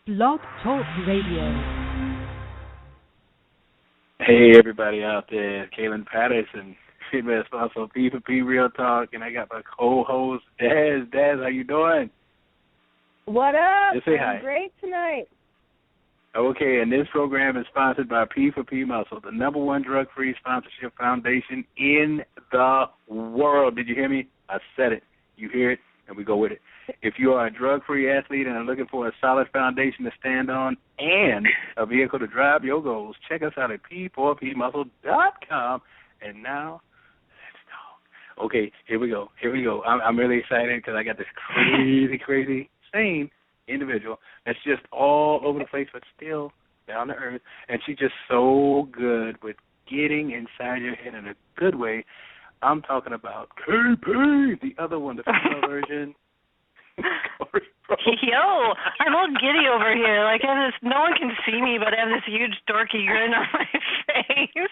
Blog Talk Radio. Hey, everybody out there. Kaelin Patterson, female sponsor of P4P Real Talk, and I got my co-host, Des. Des, how you doing? What up? Just say I'm hi. great tonight. Okay, and this program is sponsored by P4P Muscle, the #1 drug-free sponsorship foundation in the world. Did you hear me? I said it. You hear it, and we go with it. If you are a drug-free athlete and are looking for a solid foundation to stand on and a vehicle to drive your goals, check us out at P4PMuscle.com. And now, let's talk. Okay, here we go. I'm really excited because I got this crazy, sane individual that's just all over the place but still down to earth, and she's just so good with getting inside your head in a good way. I'm talking about KP, the other one, the female version. Kori Propst. Yo, I'm all giddy over here. Like I have this, no one can see me, but I have this huge dorky grin on my face. Thank you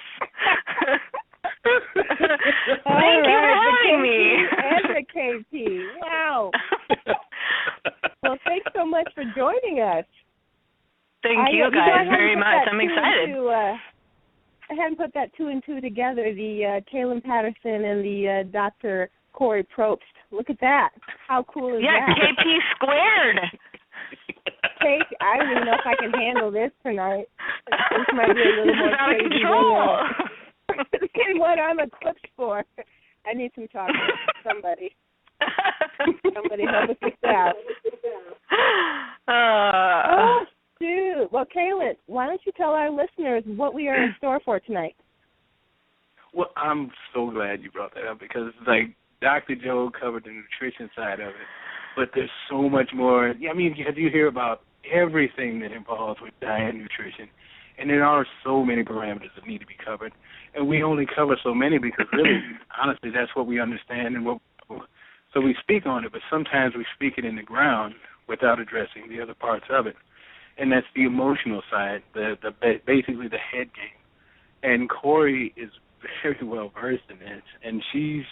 for having me. And the KP. Wow. Well, thanks so much for joining us. Thank you guys very much. I'm excited. I hadn't put that 2 and 2 together, the Kaelin Patterson and the Dr. Kori Propst. Look at that. How cool is that? Yeah, KP squared. I don't even know if I can handle this tonight. This might be a little This more is out of crazy than what I'm equipped for. I need some chocolate. Somebody help us with that. Oh, shoot. Well, Kaelin, why don't you tell our listeners what we are in store for tonight? Well, I'm so glad you brought that up because, like, Dr. Joe covered the nutrition side of it, but there's so much more. I mean, you hear about everything that involves with diet and nutrition, and there are so many parameters that need to be covered, and we only cover so many because really, honestly, that's what we understand and so we speak on it, but sometimes we speak it in the ground without addressing the other parts of it, and that's the emotional side, basically the head game. And Kori is very well versed in this, and she's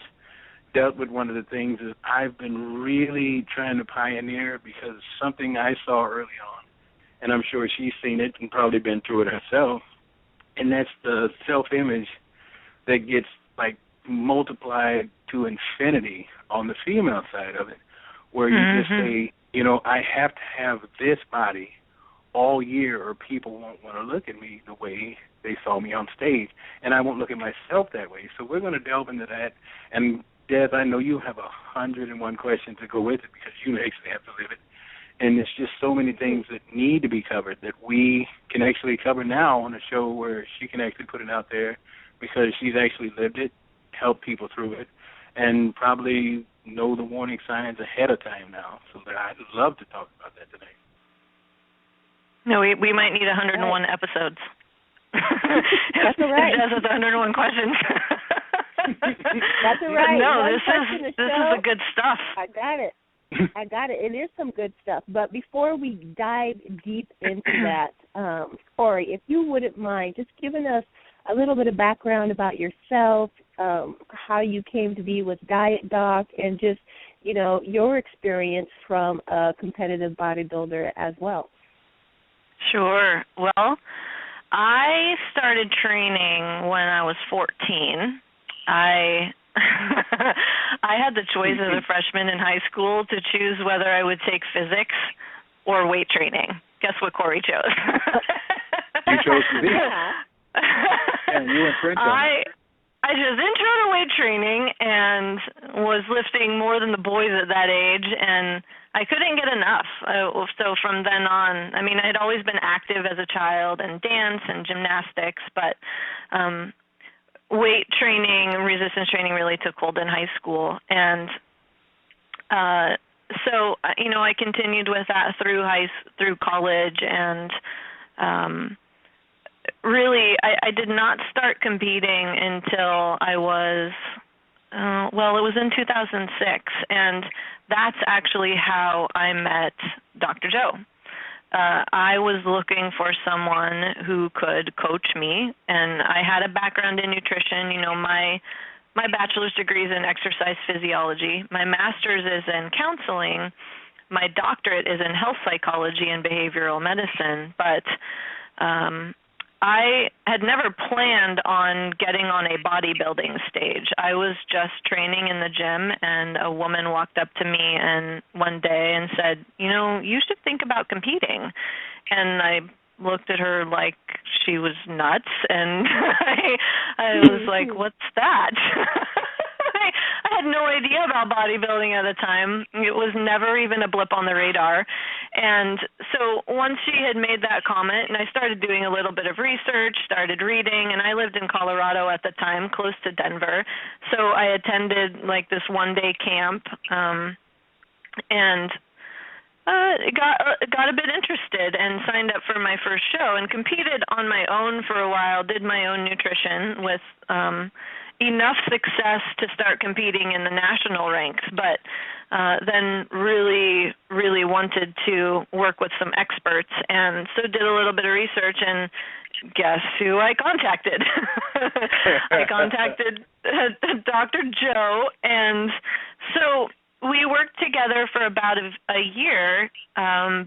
dealt with one of the things that I've been really trying to pioneer because something I saw early on, and I'm sure she's seen it and probably been through it herself, and that's the self-image that gets, like, multiplied to infinity on the female side of it, where you just say, you know, I have to have this body all year or people won't want to look at me the way they saw me on stage, and I won't look at myself that way. So we're going to delve into that. And, Des, I know you have 101 questions to go with it because you actually have to live it. And there's just so many things that need to be covered that we can actually cover now on a show where she can actually put it out there because she's actually lived it, helped people through it, and probably know the warning signs ahead of time now. So I'd love to talk about that tonight. No, we might need 101 episodes. That's all right. Jess has 101 questions. That's all right. No, this is the good stuff. I got it. It is some good stuff. But before we dive deep into that, Kori, if you wouldn't mind just giving us a little bit of background about yourself, how you came to be with Diet Doc, and just, you know, your experience from a competitive bodybuilder as well. Sure. Well, I started training when I was 14. I had the choice as a freshman in high school to choose whether I would take physics or weight training. Guess what Kori chose? You chose physics. And you went French on it. I just intro to weight training and was lifting more than the boys at that age, and I couldn't get enough. So from then on, I mean, I had always been active as a child in dance and gymnastics, but weight training, resistance training really took hold in high school. And so, you know, I continued with that through college, and really, I did not start competing until I was, it was in 2006, and that's actually how I met Dr. Joe. I was looking for someone who could coach me, and I had a background in nutrition. You know, my bachelor's degree is in exercise physiology. My master's is in counseling. my doctorate is in health psychology and behavioral medicine, but I had never planned on getting on a bodybuilding stage. I was just training in the gym, and a woman walked up to me one day and said, you should think about competing. And I looked at her like she was nuts, and I was like, what's that? I had no idea about bodybuilding at the time. It was never even a blip on the radar. And so once she had made that comment, and I started doing a little bit of research, started reading, and I lived in Colorado at the time, close to Denver. So I attended like this one-day camp, and got a bit interested and signed up for my first show and competed on my own for a while, did my own nutrition with enough success to start competing in the national ranks, but then really, really wanted to work with some experts, and so did a little bit of research, and guess who I contacted? I contacted Dr. Joe, and so we worked together for about a year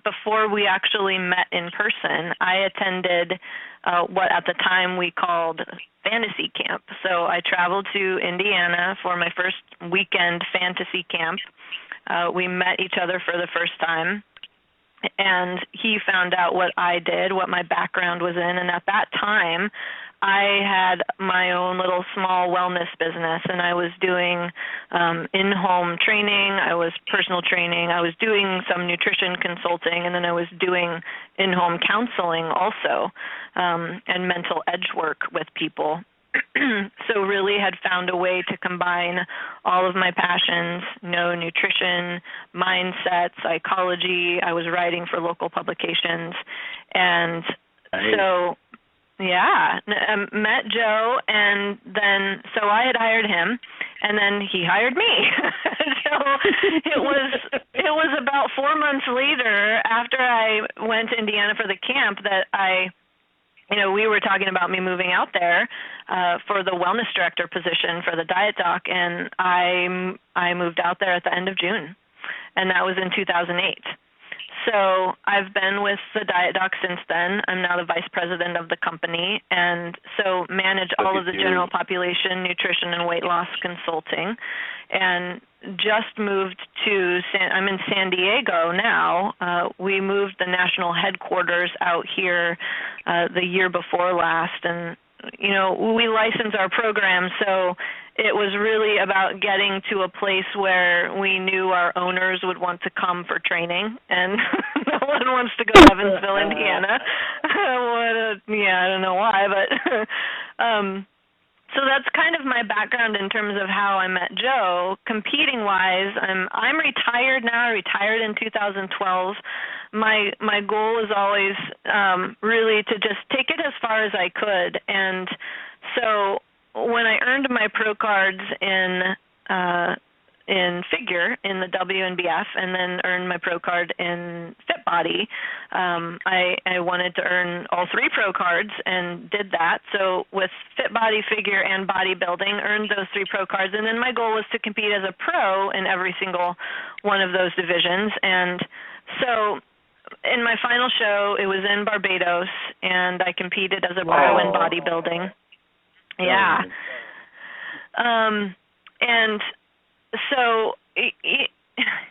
before we actually met in person. I attended what at the time we called fantasy camp. So I traveled to Indiana for my first weekend fantasy camp. We met each other for the first time, and he found out what I did, what my background was in, and at that time I had my own little small wellness business, and I was doing in-home training, I was personal training, I was doing some nutrition consulting, and then I was doing in-home counseling also, and mental edge work with people. So really had found a way to combine all of my passions, nutrition, mindset, psychology. I was writing for local publications, and so yeah, met Joe, and then so I had hired him, and then he hired me. So it was about 4 months later, after I went to Indiana for the camp, that we were talking about me moving out there for the wellness director position for the diet doc, and I moved out there at the end of June, and that was in 2008. So I've been with the diet doc since then. I'm now the vice president of the company, and so manage all of the general population nutrition and weight loss consulting, and just moved I'm in San Diego now. We moved the national headquarters out here the year before last, and we license our program, so it was really about getting to a place where we knew our owners would want to come for training, and no one wants to go to Evansville, Indiana. I don't know why, but so that's kind of my background in terms of how I met Joe. Competing-wise, I'm retired now. I retired in 2012. My goal is always really to just take it as far as I could, and so when I earned my pro cards in figure in the WNBF, and then earned my pro card in Fit Body, I wanted to earn all 3 pro cards and did that. So with Fit Body, figure, and bodybuilding, earned those 3 pro cards, and then my goal was to compete as a pro in every single one of those divisions. And so in my final show, it was in Barbados, and I competed as a pro in bodybuilding. Yeah. And so,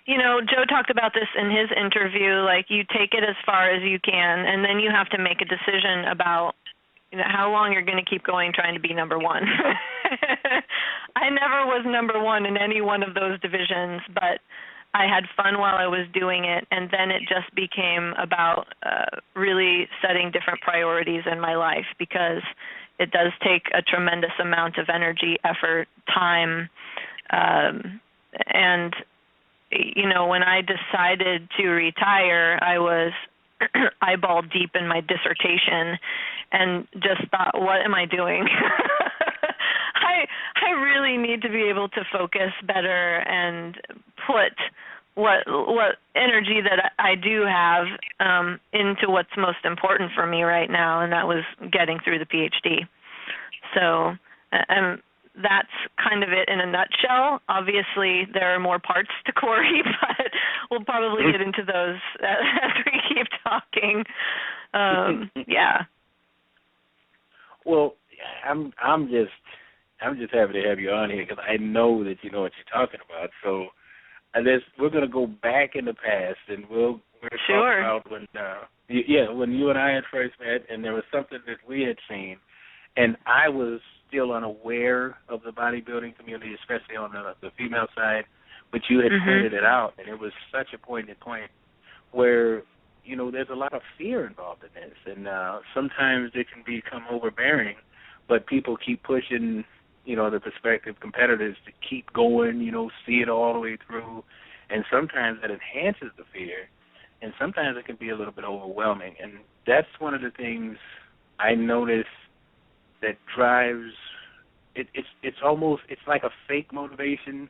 Joe talked about this in his interview, like you take it as far as you can, and then you have to make a decision about how long you're going to keep going trying to be number one. I never was number one in any one of those divisions, but I had fun while I was doing it, and then it just became about really setting different priorities in my life, because it does take a tremendous amount of energy, effort, time, and when I decided to retire, I was eyeball deep in my dissertation and just thought, what am I doing? I really need to be able to focus better and put what energy that I do have into what's most important for me right now, and that was getting through the PhD. So that's kind of it in a nutshell. Obviously, there are more parts to Kori, but we'll probably get into those as we keep talking. Yeah. Well, I'm just happy to have you on here because I know that you know what you're talking about. So we're going to go back in the past, and we're sure. talk about when you and I had first met, and there was something that we had seen, and I was still unaware of the bodybuilding community, especially on the female side, but you had pointed it out, and it was such a poignant point where, you know, there's a lot of fear involved in this, and sometimes it can become overbearing, but people keep pushing, you know, the prospective competitors to keep going, you know, see it all the way through, and sometimes that enhances the fear, and sometimes it can be a little bit overwhelming, and that's one of the things I notice that drives it's like a fake motivation,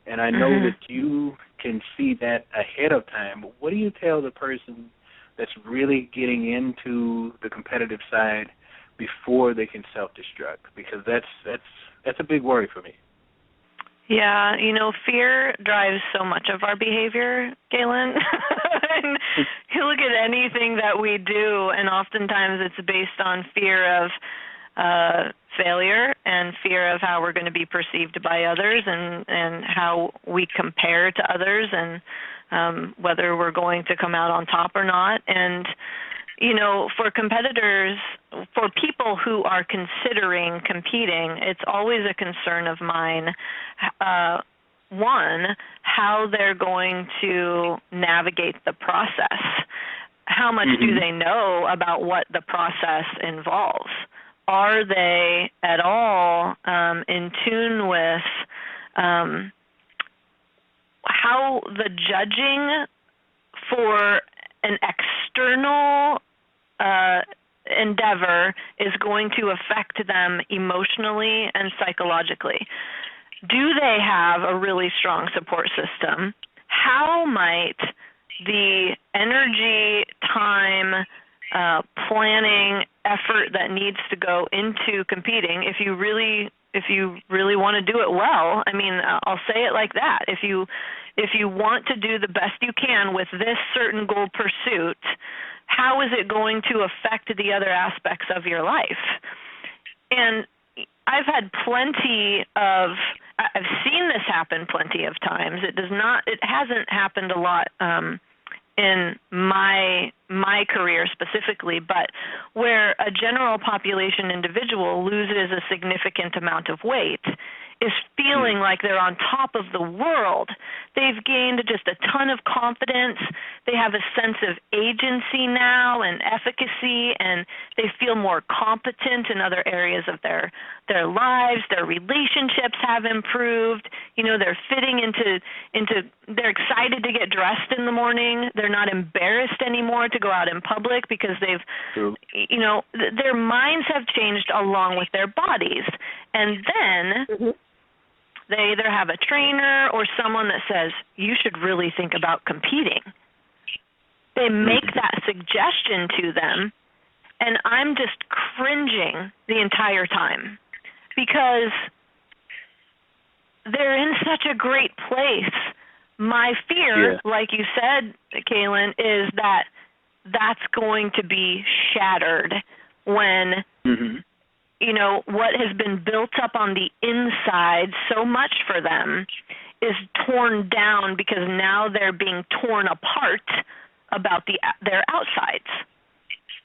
and I know that you can see that ahead of time. But what do you tell the person that's really getting into the competitive side before they can self-destruct? Because that's a big worry for me. Yeah, you know, fear drives so much of our behavior, Kaelin. And you look at anything that we do, and oftentimes it's based on fear of failure and fear of how we're going to be perceived by others, and how we compare to others, and whether we're going to come out on top or not. And, you know, for competitors, for people who are considering competing, it's always a concern of mine, one, how they're going to navigate the process. How much do they know about what the process involves? Are they at all in tune with how the judging for an external endeavor is going to affect them emotionally and psychologically? Do they have a really strong support system? How might the energy, time, planning, effort that needs to go into competing, if you really want to do it well, I mean, I'll say it like that. If you want to do the best you can with this certain goal pursuit, how is it going to affect the other aspects of your life? And I've seen this happen plenty of times. It hasn't happened a lot in my career specifically, but where a general population individual loses a significant amount of weight is feeling like they're on top of the world. They've gained just a ton of confidence. They have a sense of agency now and efficacy, and they feel more competent in other areas of their lives. Their relationships have improved. You know, they're fitting into they're excited to get dressed in the morning. They're not embarrassed anymore to go out in public because you know, their minds have changed along with their bodies. And then they either have a trainer or someone that says, you should really think about competing. They make that suggestion to them, and I'm just cringing the entire time because they're in such a great place. My fear, like you said, Kaelin, is that that's going to be shattered when you know, what has been built up on the inside so much for them is torn down because now they're being torn apart about their outsides.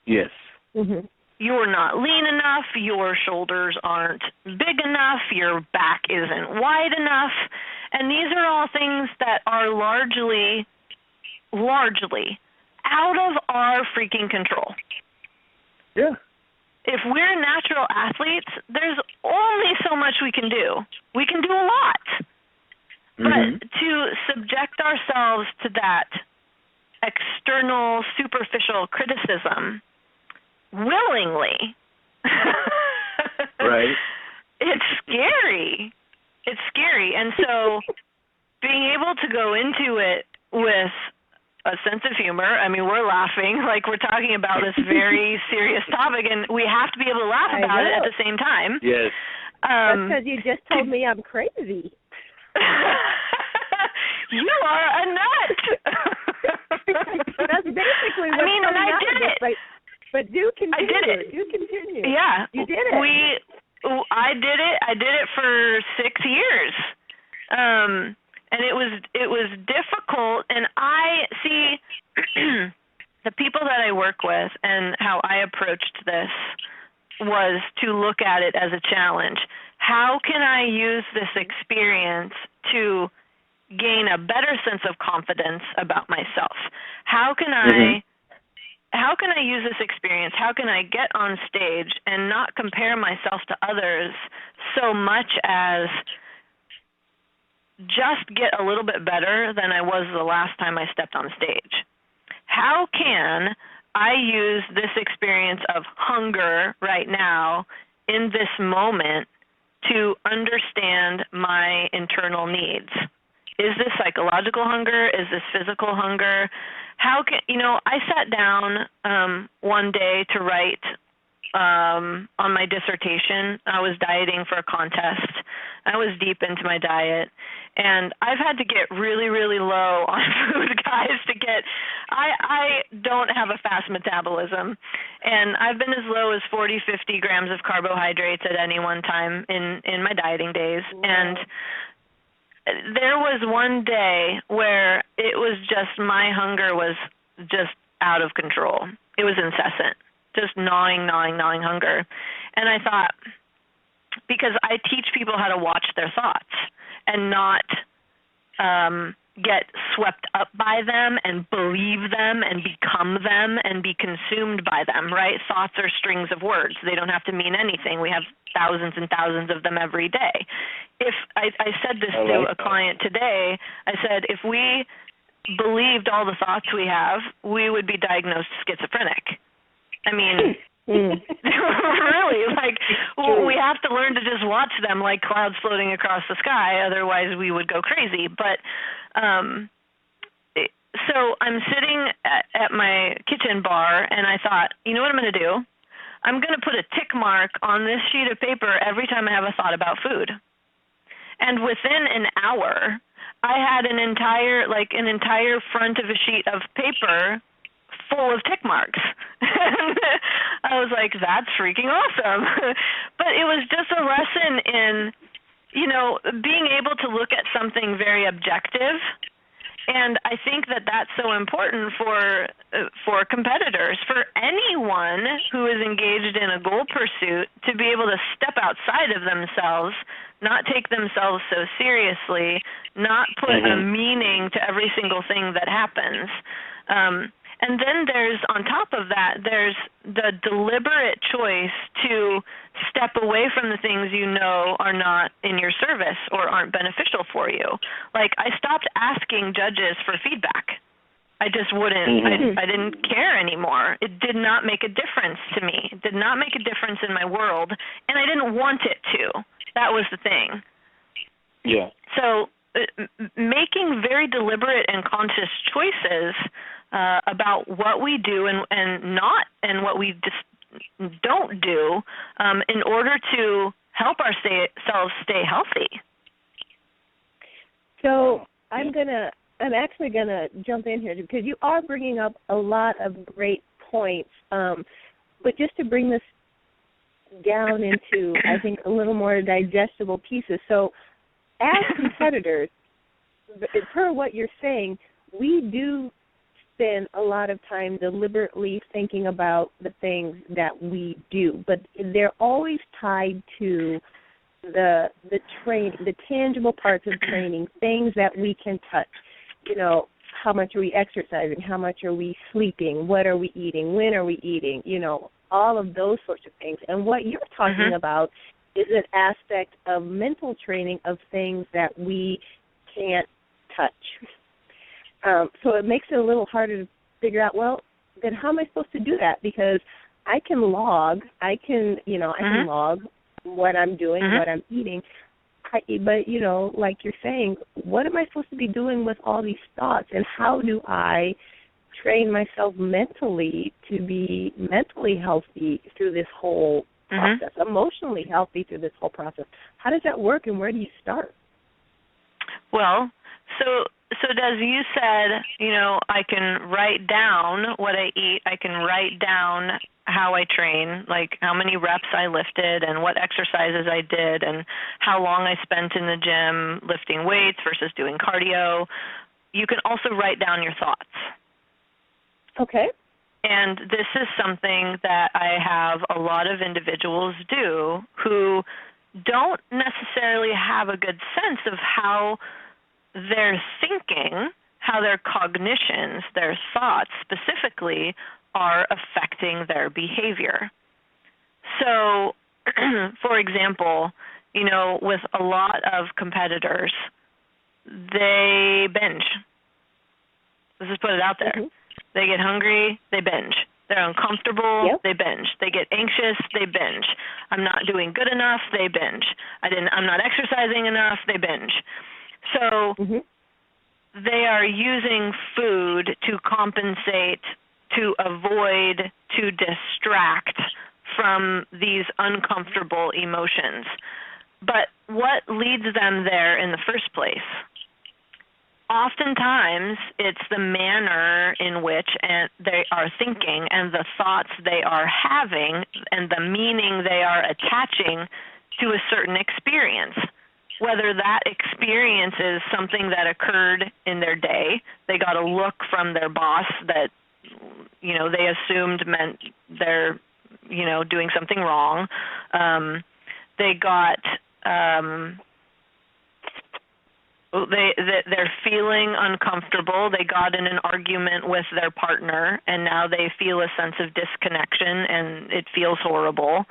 Yes. You're not lean enough, your shoulders aren't big enough, your back isn't wide enough, and these are all things that are largely out of our freaking control. Yeah. If we're natural athletes, there's only so much we can do. We can do a lot. But to subject ourselves to that external, superficial criticism willingly, right? It's scary. It's scary. And so being able to go into it with a sense of humor. I mean, we're laughing like we're talking about this very serious topic, and we have to be able to laugh about it at the same time. Yes. That's because you just told me I'm crazy. You are a nut. did it. You continue. Yeah. You did it. I did it. I did it for 6 years. And it was difficult, and I see the people that I work with and how I approached this was to look at it as a challenge. How can I use this experience to gain a better sense of confidence about myself? How can I use this experience? How can I get on stage and not compare myself to others so much as just get a little bit better than I was the last time I stepped on stage? How can I use this experience of hunger right now in this moment to understand my internal needs? Is this psychological hunger? Is this physical hunger? How can, I sat down one day to write on my dissertation. I was dieting for a contest. I was deep into my diet, and I've had to get really, really low on food, guys, I don't have a fast metabolism, and I've been as low as 40, 50 grams of carbohydrates at any one time in my dieting days. Wow. And there was one day where it was just, my hunger was just out of control. It was incessant, just gnawing hunger. And I thought, because I teach people how to watch their thoughts and not get swept up by them and believe them and become them and be consumed by them, right? Thoughts are strings of words. They don't have to mean anything. We have thousands and thousands of them every day. If I said this to a client today, I said, if we believed all the thoughts we have, we would be diagnosed schizophrenic. I mean, really, we have to learn to just watch them like clouds floating across the sky, otherwise we would go crazy. But so I'm sitting at my kitchen bar, and I thought, you know what I'm going to do? I'm going to put a tick mark on this sheet of paper every time I have a thought about food. And within an hour, I had an entire front of a sheet of paper full of tick marks. I was like, that's freaking awesome. But it was just a lesson in, being able to look at something very objective. And I think that that's so important for competitors, for anyone who is engaged in a goal pursuit, to be able to step outside of themselves, not take themselves so seriously, not put a meaning to every single thing that happens. And then there's, on top of that, there's the deliberate choice to step away from the things you know are not in your service or aren't beneficial for you. Like, I stopped asking judges for feedback. I just wouldn't. I didn't care anymore. It did not make a difference to me. It did not make a difference in my world, and I didn't want it to. That was the thing. Yeah. So making very deliberate and conscious choices about what we do and what we just don't do in order to help ourselves stay healthy. So I'm actually gonna jump in here because you are bringing up a lot of great points. But just to bring this down into, I think, a little more digestible pieces. So as competitors, per what you're saying, we do spend a lot of time deliberately thinking about the things that we do, but they're always tied to the tangible parts of training, things that we can touch. How much are we exercising? How much are we sleeping? What are we eating? When are we eating? All of those sorts of things. And what you're talking about is an aspect of mental training of things that we can't touch. So it makes it a little harder to figure out, well, then how am I supposed to do that? Because I can log, I can log what I'm doing, what I'm eating. But, like you're saying, what am I supposed to be doing with all these thoughts? And how do I train myself mentally to be mentally healthy through this whole process, emotionally healthy through this whole process? How does that work, and where do you start? Well, so Des, you said, I can write down what I eat. I can write down how I train, like how many reps I lifted and what exercises I did and how long I spent in the gym lifting weights versus doing cardio. You can also write down your thoughts. Okay. And this is something that I have a lot of individuals do who don't necessarily have a good sense of how their thinking, how their cognitions, their thoughts specifically are affecting their behavior. So, for example, with a lot of competitors, they binge. Let's just put it out there. They get hungry, they binge. They're uncomfortable, they binge. They get anxious, they binge. I'm not doing good enough, they binge. I'm not exercising enough, they binge. So they are using food to compensate, to avoid, to distract from these uncomfortable emotions. But what leads them there in the first place? Oftentimes, it's the manner in which they are thinking and the thoughts they are having and the meaning they are attaching to a certain experience. Whether that experience is something that occurred in their day, they got a look from their boss that, they assumed meant they're, doing something wrong. They got... They're feeling uncomfortable. They got in an argument with their partner, and now they feel a sense of disconnection, and it feels horrible.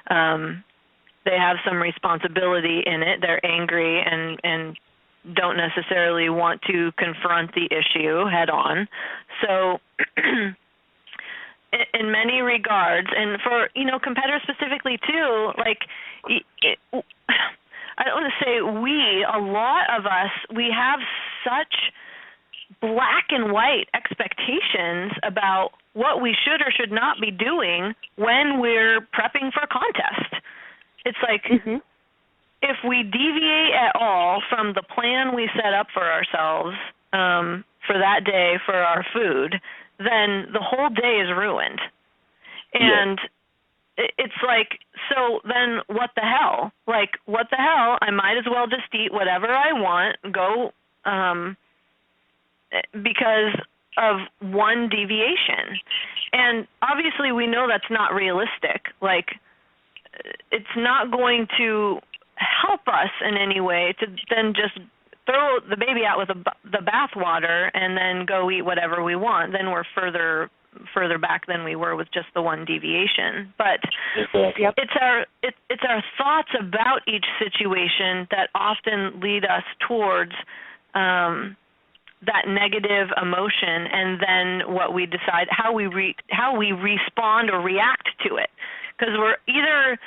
They have some responsibility in it. They're angry and don't necessarily want to confront the issue head on. So in many regards, and for, competitors specifically too, I don't want to say a lot of us, we have such black and white expectations about what we should or should not be doing when we're prepping for a contest. It's like if we deviate at all from the plan we set up for ourselves for that day for our food, then the whole day is ruined. And it's like, so then what the hell? Like, what the hell? I might as well just eat whatever I want, go, because of one deviation. And obviously we know that's not realistic. Like, it's not going to help us in any way to then just throw the baby out with the bathwater and then go eat whatever we want. Then we're further back than we were with just the one deviation. But it's our thoughts about each situation that often lead us towards that negative emotion, and then what we decide, how we respond or react to it. Because we're either,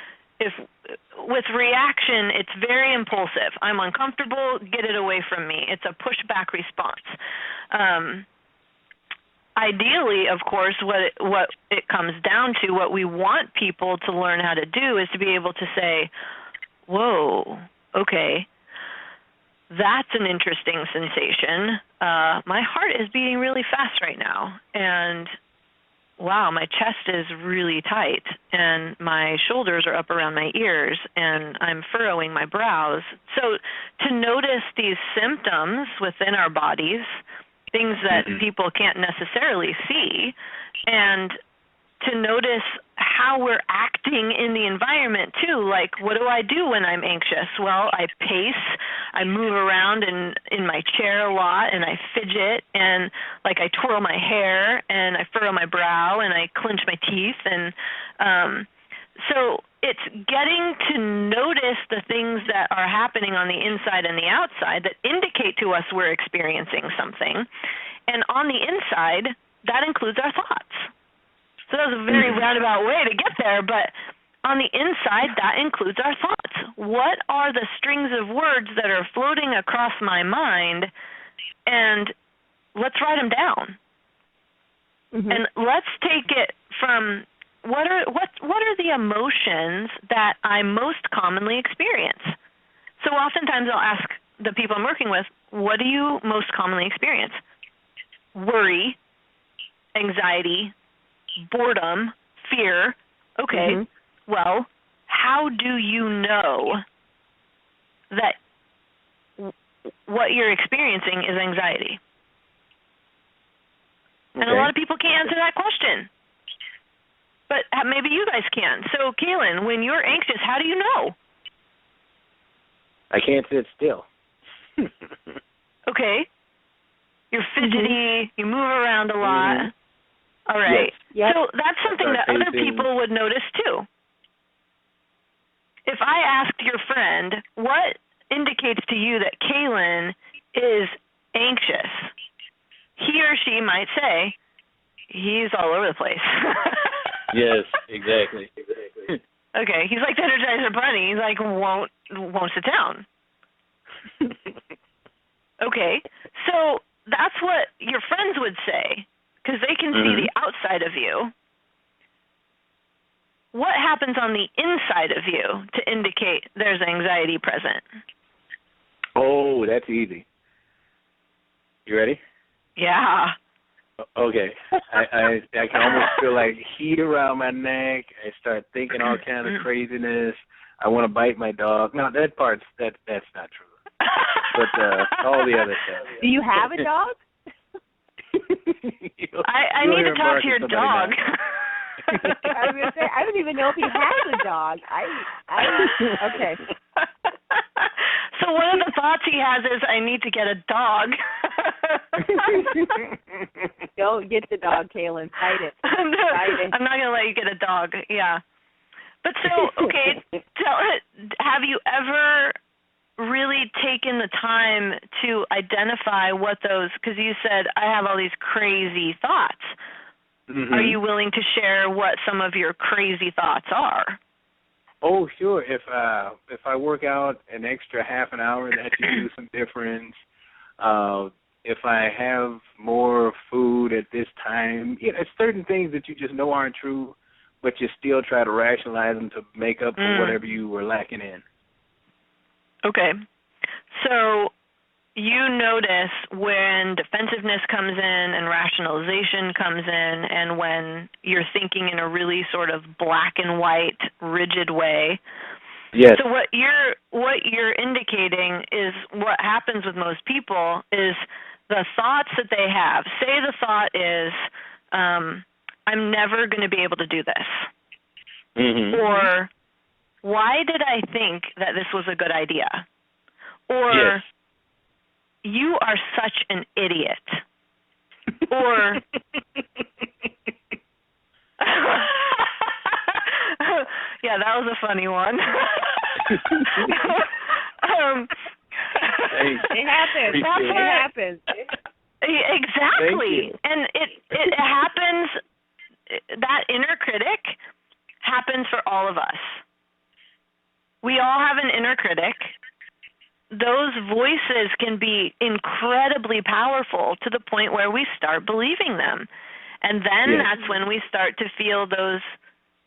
with reaction, it's very impulsive. I'm uncomfortable, get it away from me. It's a pushback response. Ideally, of course, what it comes down to, what we want people to learn how to do is to be able to say, whoa, okay, that's an interesting sensation. My heart is beating really fast right now, and wow, my chest is really tight, and my shoulders are up around my ears, and I'm furrowing my brows. So to notice these symptoms within our bodies, things that people can't necessarily see, and to notice how we're acting in the environment too. Like, what do I do when I'm anxious? Well, I pace, I move around in my chair a lot, and I fidget, and like I twirl my hair, and I furrow my brow, and I clench my teeth, and so it's getting to notice the things that are happening on the inside and the outside that indicate to us we're experiencing something. And on the inside, that includes our thoughts. So that was a very roundabout way to get there, but on the inside, that includes our thoughts. What are the strings of words that are floating across my mind? And let's write them down. And let's take it from what are the emotions that I most commonly experience? So oftentimes I'll ask the people I'm working with, what do you most commonly experience? Worry, anxiety, boredom, fear. Okay, well, how do you know that what you're experiencing is anxiety? And a lot of people can't answer that question. But maybe you guys can. So, Kaelin, when you're anxious, how do you know? I can't sit still. Okay. You're fidgety. You move around a lot. All right. Yes. So that's something that other people would notice too. If I asked your friend, what indicates to you that Kaelin is anxious, he or she might say, he's all over the place. Yes, exactly. Okay, he's like the Energizer Bunny. He's like, won't sit down. Okay, so that's what your friends would say, because they can see the outside of you. What happens on the inside of you to indicate there's anxiety present? Oh, that's easy. You ready? Yeah. Okay. I can almost feel like heat around my neck. I start thinking all kind of craziness. I want to bite my dog. No, that's not true. But all the other stuff. Do you have a dog? I need to talk to your dog. I was gonna say, I don't even know if he has a dog. Okay. So one of the thoughts he has is, I need to get a dog. Don't get the dog, Kaelin. Fight it. I'm not going to let you get a dog. Yeah. But so, okay, have you ever really taken the time to identify what those, because you said, I have all these crazy thoughts. Are you willing to share what some of your crazy thoughts are? Oh, sure. If I work out an extra half an hour, that should do some difference. If I have more food at this time, it's certain things that you just know aren't true, but you still try to rationalize them to make up for whatever you were lacking in. Okay. So you notice when defensiveness comes in and rationalization comes in, and when you're thinking in a really sort of black and white, rigid way. Yes. So what you're indicating is what happens with most people is the thoughts that they have. Say the thought is, I'm never going to be able to do this. Or, why did I think that this was a good idea? Or, you are such an idiot. Or, yeah, that was a funny one. It happens. It happens. Exactly. And it happens, that inner critic happens for all of us. We all have an inner critic. Those voices can be incredibly powerful to the point where we start believing them. And then that's when we start to feel those,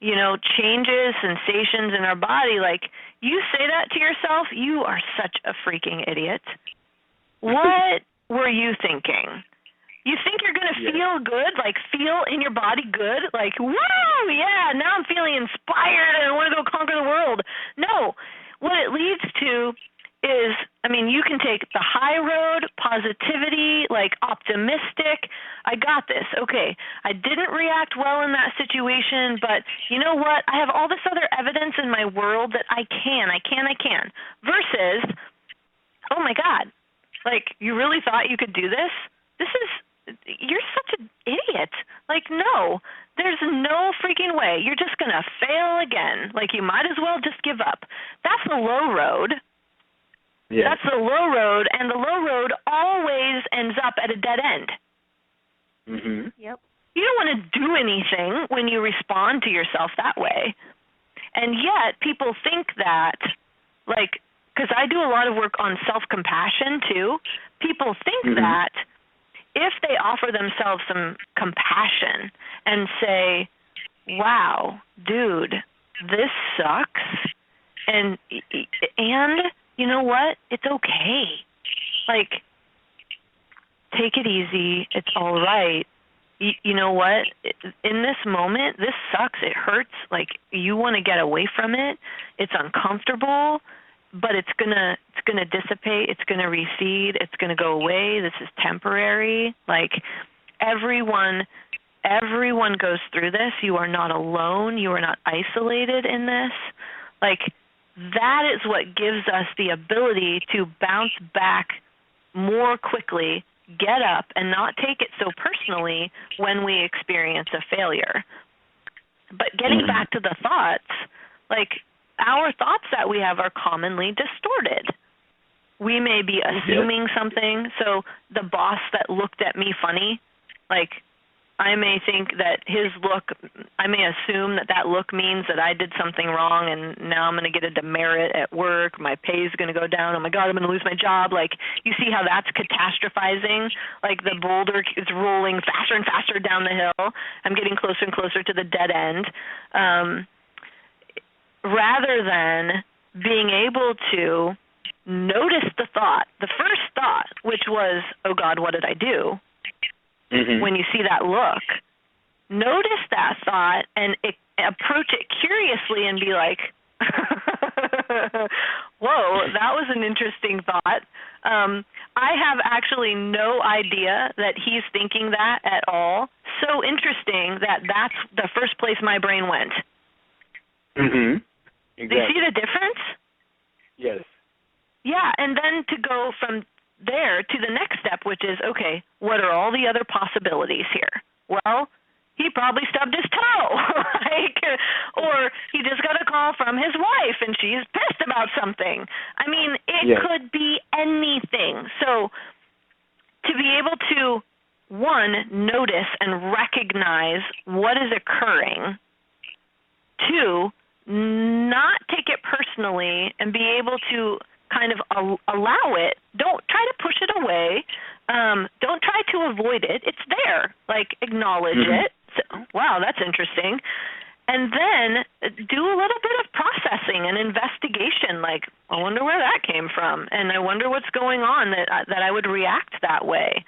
changes, sensations in our body. Like, you say that to yourself, you are such a freaking idiot. What were you thinking? You think you're going to feel good, like feel in your body good, like, woo, yeah, now I'm feeling inspired and I want to go conquer the world. No, what it leads to is, you can take the high road, positivity, like optimistic. I got this. Okay, I didn't react well in that situation, but you know what? I have all this other evidence in my world that I can. Versus, oh my God, like, you really thought you could do this? You're such an idiot. Like, no, there's no freaking way. You're just going to fail again. Like, you might as well just give up. That's the low road. Yeah. That's the low road, and the low road always ends up at a dead end. Yep. You don't want to do anything when you respond to yourself that way. And yet people think that, like, because I do a lot of work on self-compassion too, people think that if they offer themselves some compassion and say, wow, dude, this sucks, and you know what? It's okay. Like, take it easy. It's all right. You know what? In this moment, this sucks. It hurts. Like, you want to get away from it. It's uncomfortable, but it's gonna dissipate. It's gonna recede. It's gonna go away. This is temporary. Like, everyone goes through this. You are not alone. You are not isolated in this. Like, that is what gives us the ability to bounce back more quickly, get up, and not take it so personally when we experience a failure. But getting back to the thoughts, like, our thoughts that we have are commonly distorted. We may be assuming something. So the boss that looked at me funny, like, I may think that I may assume that look means that I did something wrong and now I'm going to get a demerit at work. My pay is going to go down. Oh, my God, I'm going to lose my job. Like, you see how that's catastrophizing? Like, the boulder is rolling faster and faster down the hill. I'm getting closer and closer to the dead end. Rather than being able to notice the thought, the first thought, which was, oh, God, what did I do? When you see that look, notice that thought and approach it curiously and be like, whoa, that was an interesting thought. I have actually no idea that he's thinking that at all. So interesting that that's the first place my brain went. Exactly. Do you see the difference? Yes. Yeah, and then to go from there to the next step, which is, okay, what are all the other possibilities here? Well, he probably stubbed his toe, or he just got a call from his wife and she's pissed about something. I mean, it could be anything. So to be able to, one, notice and recognize what is occurring, two, not take it personally and be able to kind of allow it. Don't try to push it away. Don't try to avoid it. It's there. Like, acknowledge it. So, wow, that's interesting. And then do a little bit of processing and investigation. Like, I wonder where that came from, and I wonder what's going on that I would react that way.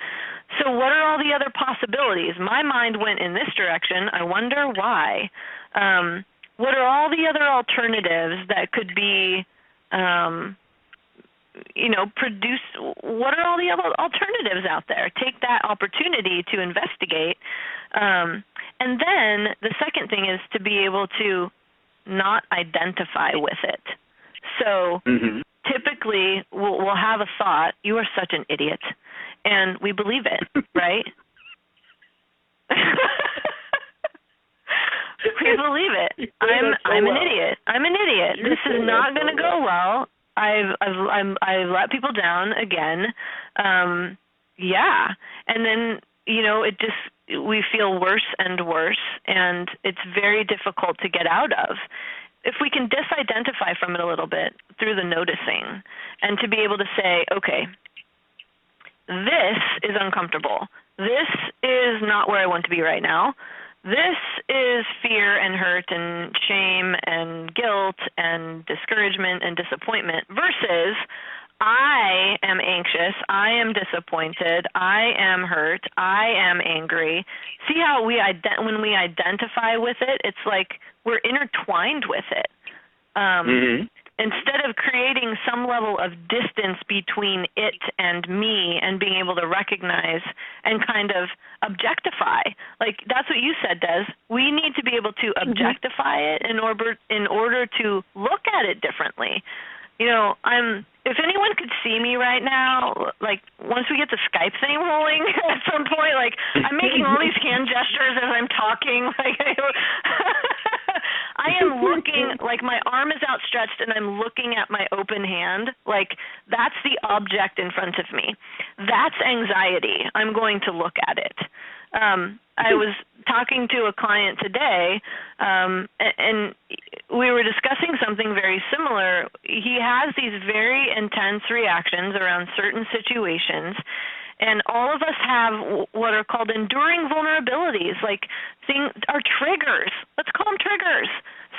So what are all the other possibilities? My mind went in this direction. I wonder why. What are all the other alternatives that could be produce, what are all the other alternatives out there? Take that opportunity to investigate. And then the second thing is to be able to not identify with it. So typically we'll have a thought, you are such an idiot, and we believe it, right? We believe it. I'm an idiot. I'm an idiot. This is not going to go well. I've let people down again. And then, we feel worse and worse, and it's very difficult to get out of. If we can disidentify from it a little bit through the noticing, and to be able to say, okay, this is uncomfortable. This is not where I want to be right now. This is fear and hurt and shame and guilt and discouragement and disappointment versus I am anxious, I am disappointed, I am hurt, I am angry. See how when we identify with it, it's like we're intertwined with it. Instead of creating some level of distance between it and me and being able to recognize and kind of objectify. Like, that's what you said, Des. We need to be able to objectify it in order to look at it differently. If anyone could see me right now, like, once we get the Skype thing rolling at some point, like, I'm making all these hand gestures as I'm talking. Like, I am looking, like, my arm is outstretched and I'm looking at my open hand. Like, that's the object in front of me. That's anxiety. I'm going to look at it. I was talking to a client today, and we were discussing something very similar. He has these very intense reactions around certain situations, and all of us have what are called enduring vulnerabilities, like are triggers. Let's call them triggers.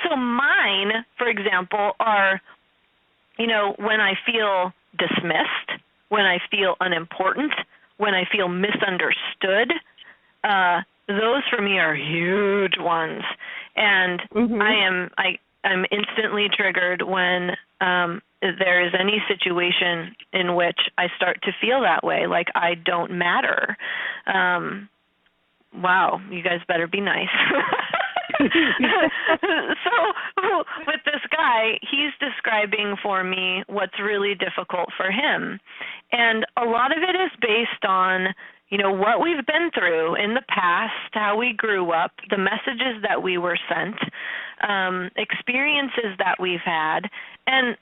So mine, for example, are, when I feel dismissed, when I feel unimportant, when I feel misunderstood, those for me are huge ones. And I'm instantly triggered when there is any situation in which I start to feel that way, like I don't matter. Wow, you guys better be nice. So with this guy, he's describing for me what's really difficult for him. And a lot of it is based on, what we've been through in the past, how we grew up, the messages that we were sent, experiences that we've had. And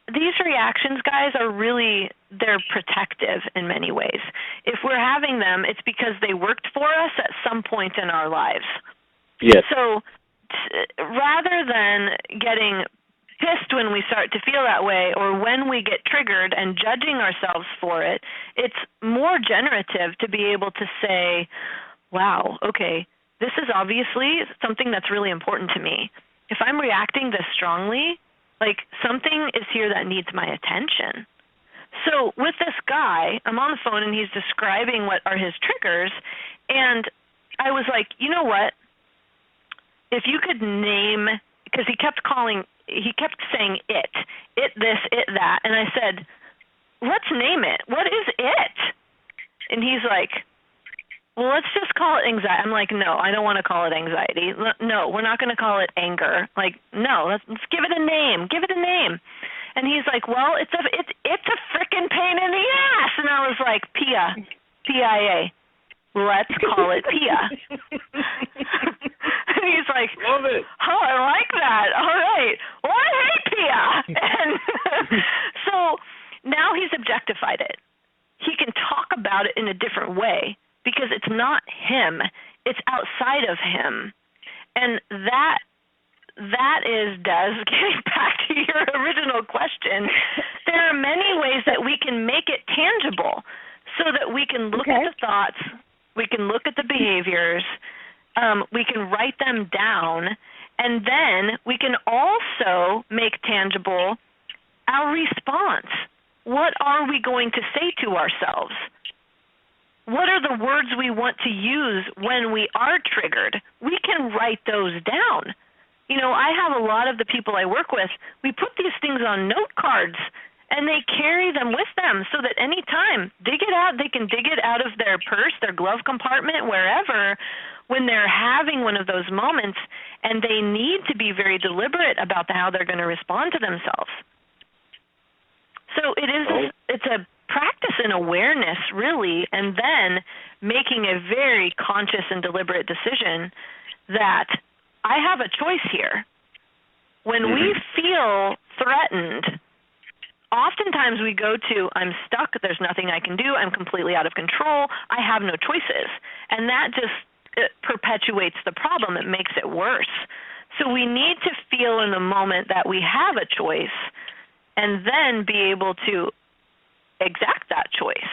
these reactions, guys, are really, they're protective in many ways. If we're having them, it's because they worked for us at some point in our lives. Yes. So rather than getting pissed when we start to feel that way or when we get triggered and judging ourselves for it, it's more generative to be able to say, wow, okay, this is obviously something that's really important to me. If I'm reacting this strongly, like something is here that needs my attention. So with this guy, I'm on the phone and he's describing what are his triggers, and I was like, you know what? If you could name, because he kept saying it this, it that, and I said, let's name it. What is it? And he's like, well, let's just call it anxiety. I'm like, no, I don't want to call it anxiety. No, we're not going to call it anger. Like, no, let's give it a name. Give it a name. And he's like, well, it's a frickin' pain in the ass. And I was like, PIA, PIA. Let's call it PIA. And he's like, love it. Oh, I like that. All right. Well, I hate PIA. And so now he's objectified it. He can talk about it in a different way because it's not him. It's outside of him. And that is, Des, getting back to your original question, there are many ways that we can make it tangible so that we can look at the thoughts, we can look at the behaviors, we can write them down, and then we can also make tangible our response. What are we going to say to ourselves? What are the words we want to use when we are triggered? We can write those down. I have a lot of the people I work with, we put these things on note cards, and they carry them with them so that any time they can dig it out of their purse, their glove compartment, wherever, when they're having one of those moments, and they need to be very deliberate about how they're going to respond to themselves. So it's a practice in awareness, really, and then making a very conscious and deliberate decision that I have a choice here. When we feel threatened, oftentimes we go to, I'm stuck, there's nothing I can do, I'm completely out of control, I have no choices. And that just perpetuates the problem. It makes it worse. So we need to feel in the moment that we have a choice and then be able to exact that choice.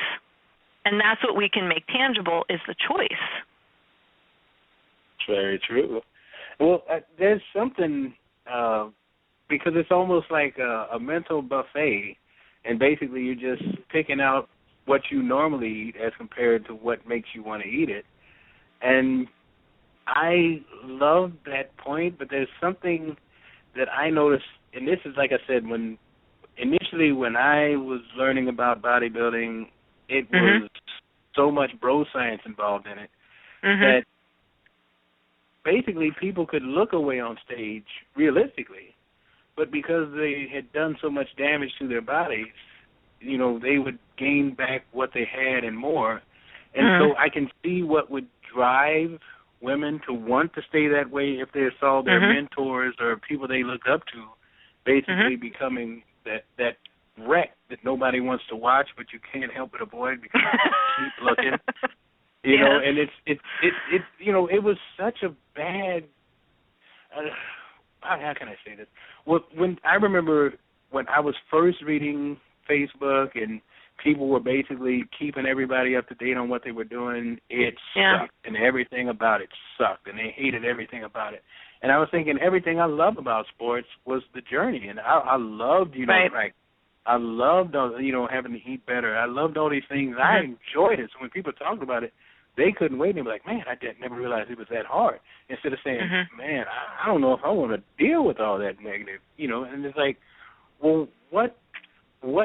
And that's what we can make tangible is the choice. Very true. Well, there's something, because it's almost like a mental buffet, and basically you're just picking out what you normally eat as compared to what makes you want to eat it. And I love that point, but there's something that I noticed, and this is, like I said, when I was learning about bodybuilding, it was so much bro science involved in it that basically people could look away on stage realistically, but because they had done so much damage to their bodies, they would gain back what they had and more. And so I can see what would drive women to want to stay that way if they saw their mentors or people they looked up to basically becoming that wreck that nobody wants to watch, but you can't help but avoid because you keep looking. And it was such a bad. How can I say this? Well, when I remember when I was first reading Facebook and people were basically keeping everybody up to date on what they were doing, it sucked, and everything about it sucked, and they hated everything about it. And I was thinking everything I love about sports was the journey, and I loved, right. like I loved, having to eat better. I loved all these things. I enjoyed it. So when people talked about it, they couldn't wait. They were like, man, I never realized it was that hard. Instead of saying, man, I don't know if I want to deal with all that negative, And it's like, well,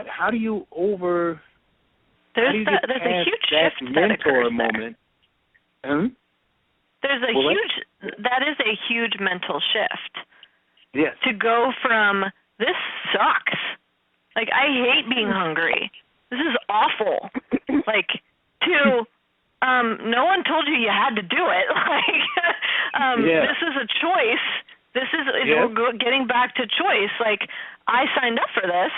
how do you There's a huge shift that occurs moment? That is a huge mental shift. Yes. To go from, this sucks, like, I hate being hungry, this is awful, like, to, no one told you had to do it, like, this is a choice, we're getting back to choice, like, I signed up for this,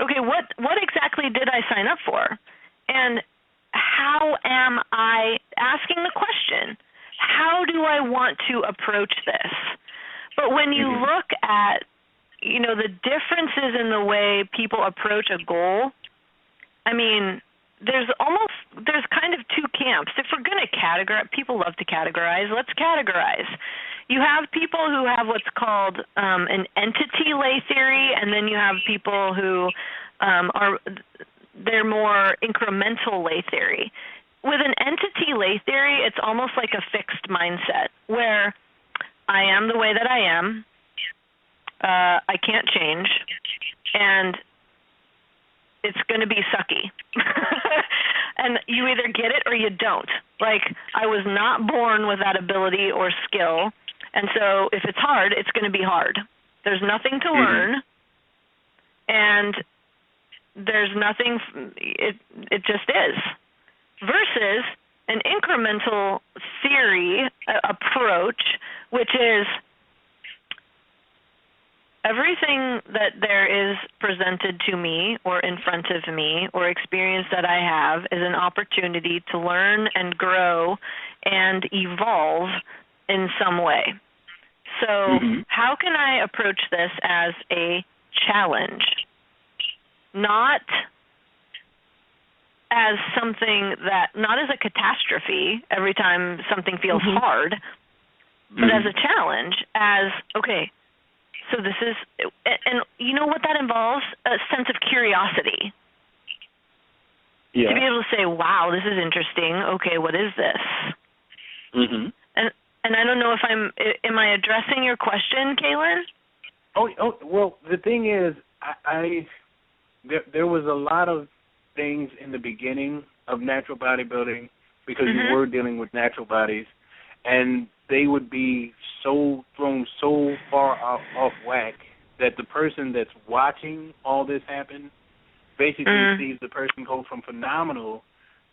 okay, what exactly did I sign up for? And how am I asking the question, how do I want to approach this? But when you look at, the differences in the way people approach a goal, I mean, there's kind of two camps. If we're going to categorize, people love to categorize, let's categorize. You have people who have what's called an entity lay theory, and then you have people who they're more incremental lay theory. With an entity lay theory, it's almost like a fixed mindset where I am the way that I am, I can't change, and it's going to be sucky. And you either get it or you don't. Like, I was not born with that ability or skill, and so if it's hard, it's going to be hard. There's nothing to learn, and there's nothing, it just is. Versus an incremental theory approach, which is everything that there is presented to me or in front of me or experience that I have is an opportunity to learn and grow and evolve in some way. So how can I approach this as a challenge? Not as something not as a catastrophe every time something feels hard, but as a challenge, as, okay, so this is, and you know what that involves? A sense of curiosity. Yeah. To be able to say, wow, this is interesting. Okay, what is this? And I don't know if am I addressing your question, Kaelin? Oh, well, the thing is, there was a lot of things in the beginning of natural bodybuilding because you were dealing with natural bodies, and they would be thrown so far off whack that the person that's watching all this happen basically sees the person go from phenomenal